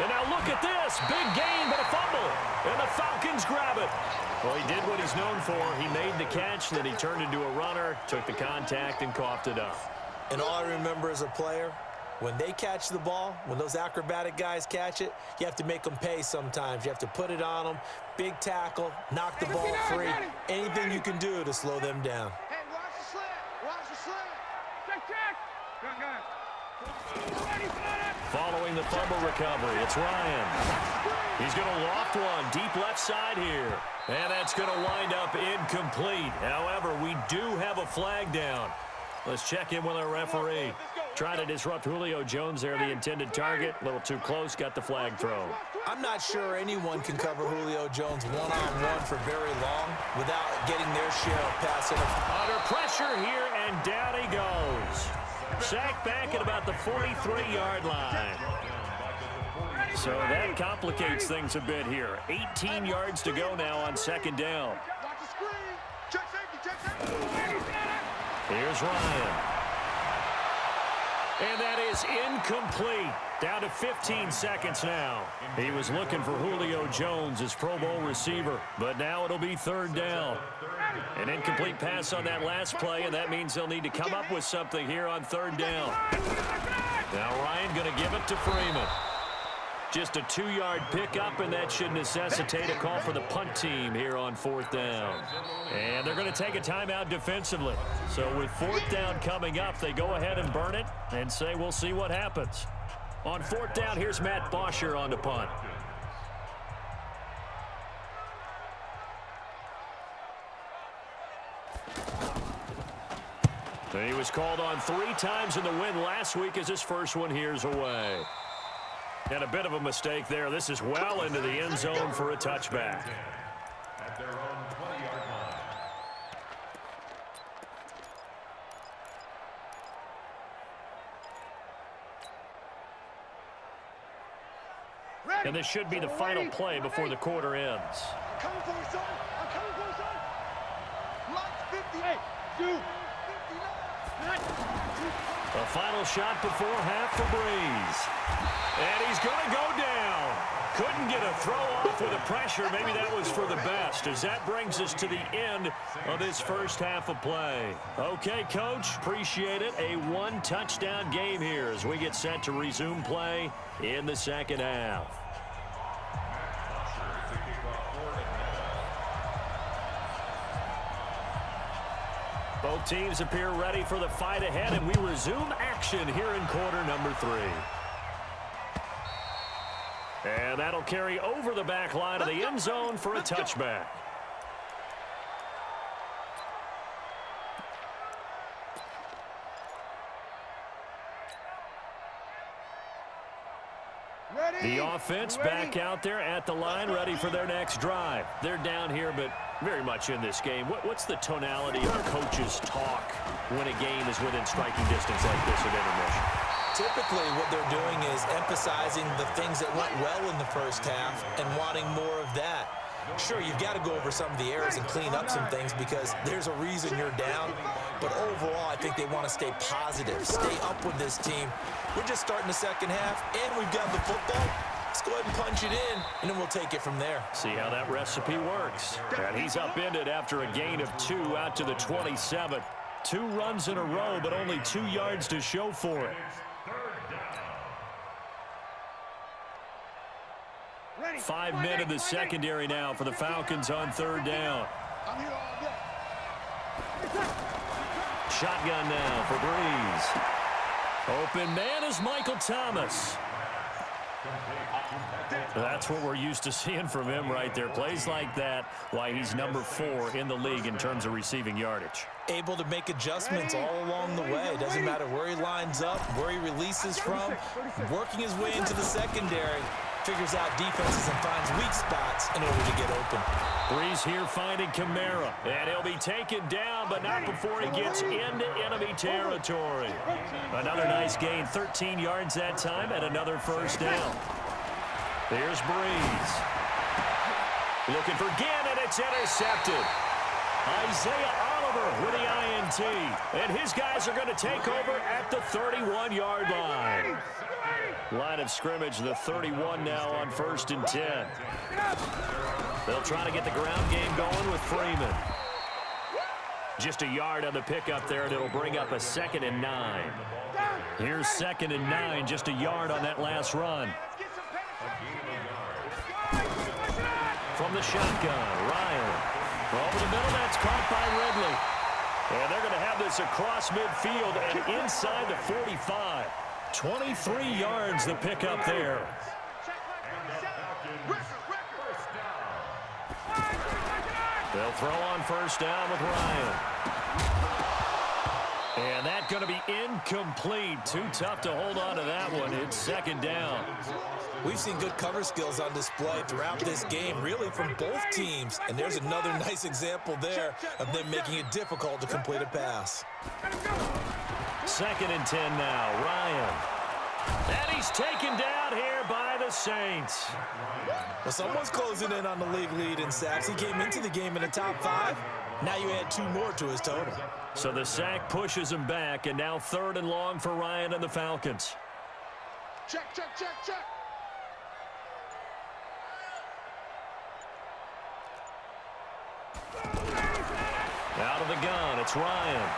And now look at this. Big gain, but a fumble. And the Falcons grab it. Well, he did what he's known for. He made the catch, then he turned into a runner, took the contact, and coughed it up. And all I remember as a player, when they catch the ball, when those acrobatic guys catch it, you have to make them pay sometimes. You have to put it on them, big tackle, knock the ball free, anything you can do to slow them down. Hey, watch the slant. Watch the slant. Check. Following the fumble recovery, it's Ryan. He's going to loft one deep left side here. And that's going to wind up incomplete. However, we do have a flag down. Let's check in with our referee. Trying to disrupt Julio Jones there, the intended target. A little too close, got the flag thrown. I'm not sure anyone can cover Julio Jones one-on-one for very long without getting their share of passing. Under pressure here, and down he goes. Sacked back at about the 43-yard line. So that complicates things a bit here. 18 yards to go now on second down. Watch the screen. Check safety. Here's Ryan. And that is incomplete. Down to 15 seconds now. He was looking for Julio Jones, his Pro Bowl receiver, but now it'll be third down. An incomplete pass on that last play, and that means they'll need to come up with something here on third down. Now Ryan going to give it to Freeman. Just a 2-yard pickup, and that should necessitate a call for the punt team here on fourth down. And they're going to take a timeout defensively. So with fourth down coming up, they go ahead and burn it and say we'll see what happens. On fourth down, here's Matt Bosher on the punt. He was called on 3 times in the win last week as his first one here's away. And a bit of a mistake there. This is well into the end zone for a touchback. At their own 20-yard line. And this should be the final play before the quarter ends. Coming for you, son. I'm coming for you, son. Lock 58. 2. A final shot before half for Breeze. And he's going to go down. Couldn't get a throw off with the pressure. Maybe that was for the best, as that brings us to the end of this first half of play. Okay, Coach, appreciate it. A 1-touchdown game here as we get set to resume play in the second half. Both teams appear ready for the fight ahead, and we resume action here in quarter number 3. And that'll carry over the back line of the end zone for a touchback. The offense back out there at the line, ready for their next drive. They're down here, but very much in this game. What's the tonality of the coaches' talk when a game is within striking distance like this at intermission? Typically, what they're doing is emphasizing the things that went well in the first half and wanting more of that. Sure, you've got to go over some of the errors and clean up some things because there's a reason you're down. But overall, I think they want to stay positive, stay up with this team. We're just starting the second half, and we've got the football. Let's go ahead and punch it in, and then we'll take it from there. See how that recipe works. And he's upended after a gain of 2 out to the 27. 2 runs in a row, but only 2 yards to show for it. 5 men in the secondary now for the Falcons on third down. Shotgun now for Breeze. Open man is Michael Thomas. That's what we're used to seeing from him right there. Plays like that, why he's number 4 in the league in terms of receiving yardage. Able to make adjustments all along the way. Doesn't matter where he lines up, where he releases from, working his way into the secondary. Figures out defenses and finds weak spots in order to get open. Breeze here finding Kamara, and he'll be taken down, but not before he gets into enemy territory. Another nice gain, 13 yards that time, and another first down. There's Breeze. Looking for Gannon, it's intercepted. Isaiah Oliver over with the INT. And his guys are going to take over at the 31-yard line. Line of scrimmage, the 31 now on 1st and 10. They'll try to get the ground game going with Freeman. Just a yard on the pickup there, and it'll bring up a 2nd and 9. Here's 2nd and 9, just a yard on that last run. From the shotgun, Ryan. Over the middle, that's caught by Ridley. And they're going to have this across midfield and inside the 45. 23 yards the pickup there. They'll throw on 1st down with Ryan. And that's going to be incomplete. Too tough to hold on to that one. It's 2nd down. We've seen good cover skills on display throughout this game, really from both teams. And there's another nice example there of them making it difficult to complete a pass. 2nd and 10 now, Ryan. And he's taken down here by the Saints. Well, someone's closing in on the league lead in sacks. He came into the game in the top 5. Now you add 2 more to his total. So the sack pushes him back, and now 3rd and long for Ryan and the Falcons. Check. Out of the gun, it's Ryan.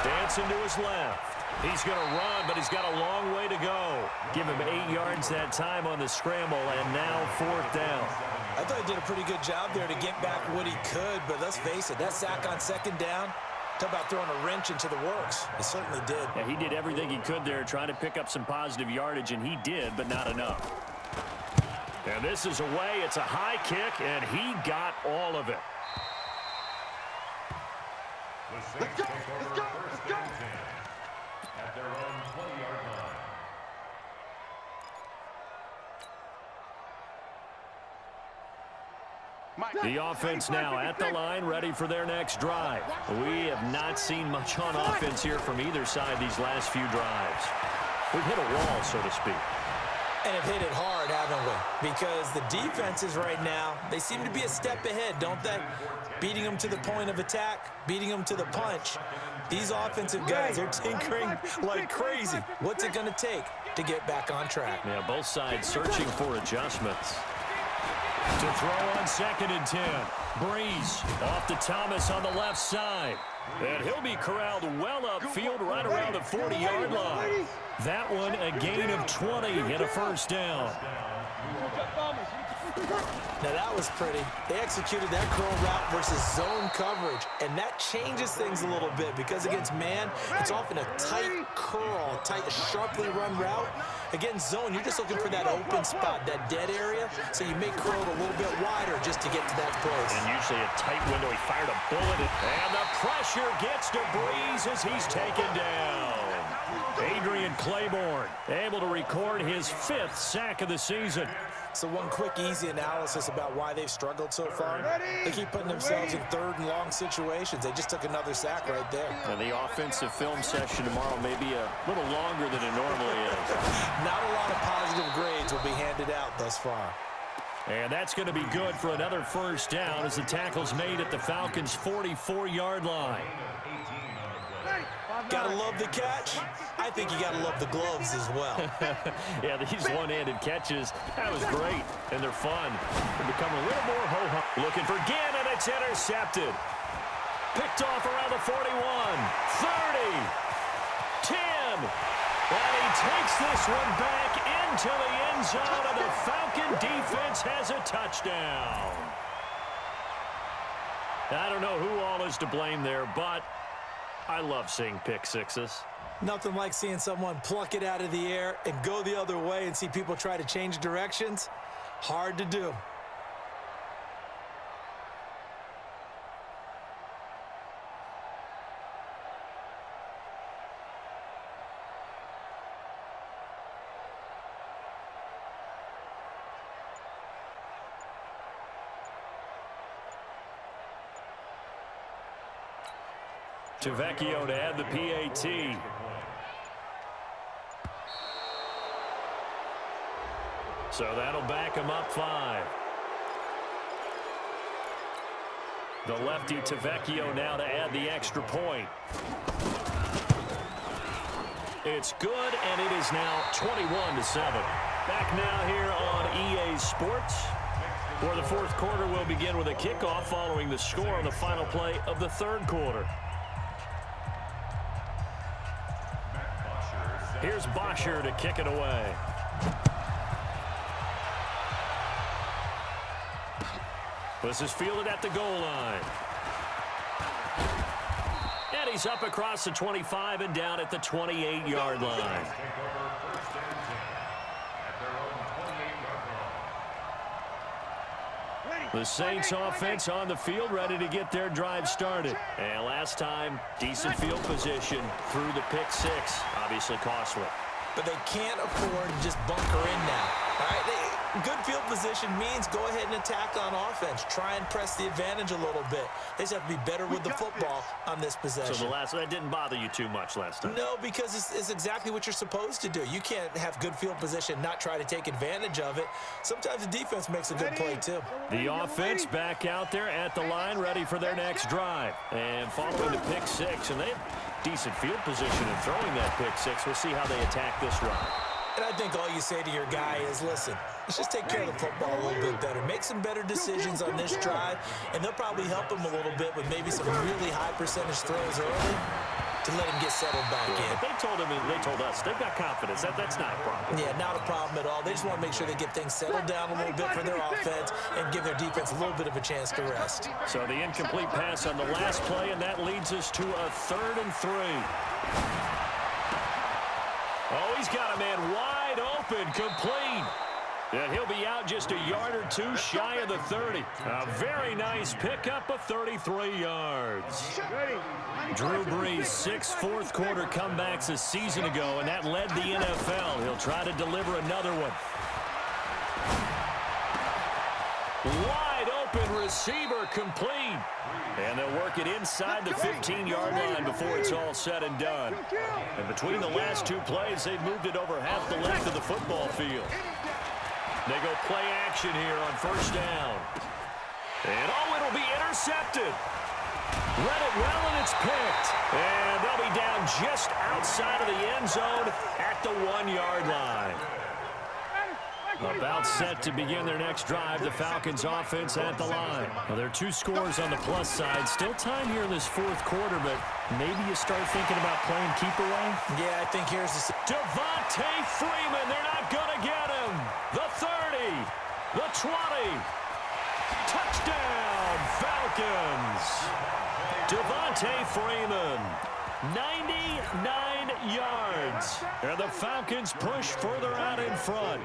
Dancing to his left. He's going to run, but he's got a long way to go. Give him 8 yards that time on the scramble, and now 4th down. I thought he did a pretty good job there to get back what he could, but let's face it, that sack on 2nd down, talk about throwing a wrench into the works. He certainly did. Yeah, he did everything he could there, trying to pick up some positive yardage, and he did, but not enough. And this is away. It's a high kick, and he got all of it. Let's go. At their own 20-yard line. The offense now at the line, ready for their next drive. We have not seen much on offense here from either side these last few drives. We've hit a wall, so to speak. And have hit it hard, haven't we? Because the defenses right now, they seem to be a step ahead, don't they? Beating them to the point of attack, beating them to the punch. These offensive guys are tinkering like crazy. What's it going to take to get back on track? Yeah, both sides searching for adjustments. To throw on 2nd and 10. Breeze off to Thomas on the left side. And he'll be corralled well upfield right around the 40-yard line. That one a gain of 20 and a 1st down. Now that was pretty. They executed that curl route versus zone coverage, and that changes things a little bit because against man, it's often a tight curl, tight, sharply run route. Against zone, you're just looking for that open spot, that dead area, so you make curl a little bit wider just to get to that place. And usually a tight window. He fired a bullet, and the pressure gets to Breeze as he's taken down. Adrian Claiborne able to record his 5th sack of the season. So one quick, easy analysis about why they've struggled so far. They keep putting themselves in 3rd and long situations. They just took another sack right there. And the offensive film session tomorrow may be a little longer than it normally is. Not a lot of positive grades will be handed out thus far. And that's going to be good for another 1st down as the tackle's made at the Falcons' 44-yard line. Gotta love the catch. I think you gotta love the gloves as well. Yeah, these one-handed catches, that was great, and they're fun. They become a little more ho-hum. Looking for Ginn, and it's intercepted. Picked off around the 41, 30, 10. And he takes this one back into the end zone, and the Falcon defense has a touchdown. I don't know who all is to blame there, but I love seeing pick sixes. Nothing like seeing someone pluck it out of the air and go the other way and see people try to change directions. Hard to do. To Vecchio to add the PAT. So that'll back him up 5. The lefty Tavecchio now to add the extra point. It's good, and it is now 21-7. Back now here on EA Sports. For the fourth quarter, we'll begin with a kickoff following the score on the final play of the third quarter. Here's Bosher to kick it away. This is fielded at the goal line. And he's up across the 25 and down at the 28-yard line. The Saints offense on the field, ready to get their drive started. And last time, decent field position through the pick six. Obviously costly. But they can't afford to just bunker in now. All right, good field position means go ahead and attack on offense. Try and press the advantage a little bit. They just have to be better with the football on this possession. So that didn't bother you too much last time? No, because it's exactly what you're supposed to do. You can't have good field position, not try to take advantage of it. Sometimes the defense makes a good play, too. The offense back out there at the line, ready for their next drive. And following the pick six, and they have decent field position in throwing that pick six. We'll see how they attack this drive. And I think all you say to your guy is, listen, let's just take care of the football a little bit better. Make some better decisions on this drive, and they'll probably help him a little bit with maybe some really high percentage throws early to let him get settled back in. But they told us, they've got confidence. That's not a problem. Yeah, not a problem at all. They just want to make sure they get things settled down a little bit for their offense and give their defense a little bit of a chance to rest. So the incomplete pass on the last play, and that leads us to a 3rd and 3. Oh, he's got a man wide open, complete. And he'll be out just a yard or two shy of the 30. A very nice pickup of 33 yards. Drew Brees, 6 fourth-quarter comebacks a season ago, and that led the NFL. He'll try to deliver another one. Wide open receiver, complete. And they'll work it inside the 15-yard line before it's all said and done. And between the last two plays, they've moved it over half the length of the football field. They go play action here on first down. And, it'll be intercepted. Read it well, and it's picked. And they'll be down just outside of the end zone at the 1-yard line. About set to begin their next drive, the Falcons offense at the line. Well, there are 2 scores on the plus side. Still time here in this fourth quarter, but maybe you start thinking about playing keep away? Yeah, I think here's the... Devontae Freeman, they're not going to get him. The 30, the 20. Touchdown, Falcons. Devontae Freeman, 99 yards. And the Falcons push further out in front.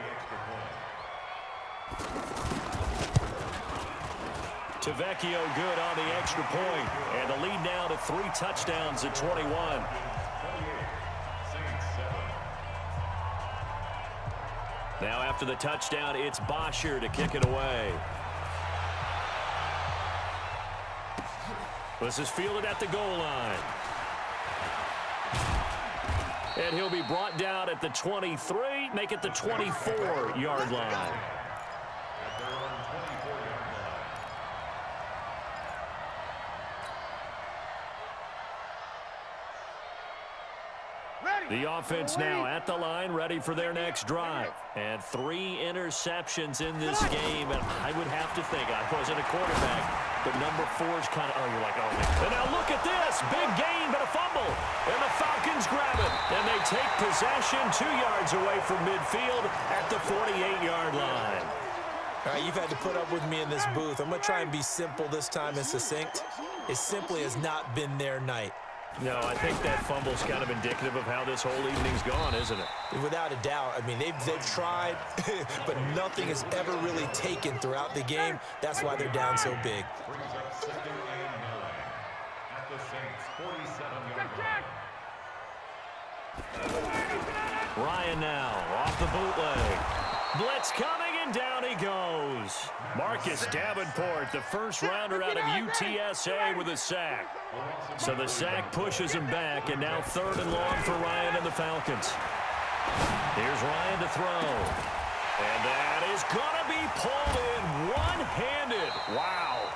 Tavecchio good on the extra point, and the lead now to 3 touchdowns at 21. Now after the touchdown, it's Bosher to kick it away. This is fielded at the goal line. And he'll be brought down at the 23, make it the 24-yard line. The offense now at the line, ready for their next drive. And 3 interceptions in this game. And I would have to think, I wasn't a quarterback, but number 4's kind of, you're like, oh, man. And now look at this. Big gain, but a fumble. And the Falcons grab it. And they take possession 2 yards away from midfield at the 48-yard line. All right, you've had to put up with me in this booth. I'm going to try and be simple this time and succinct. It simply has not been their night. No, I think that fumble's kind of indicative of how this whole evening's gone, isn't it? Without a doubt. I mean, they've tried, but nothing has ever really taken throughout the game. That's why they're down so big. Ryan now off the bootleg. Blitz coming, and down he goes. Marcus Davenport, the first rounder out of UTSA, with a sack. So the sack pushes him back, and now 3rd and long for Ryan and the Falcons. Here's Ryan to throw. And that is going to be pulled in one-handed. Wow.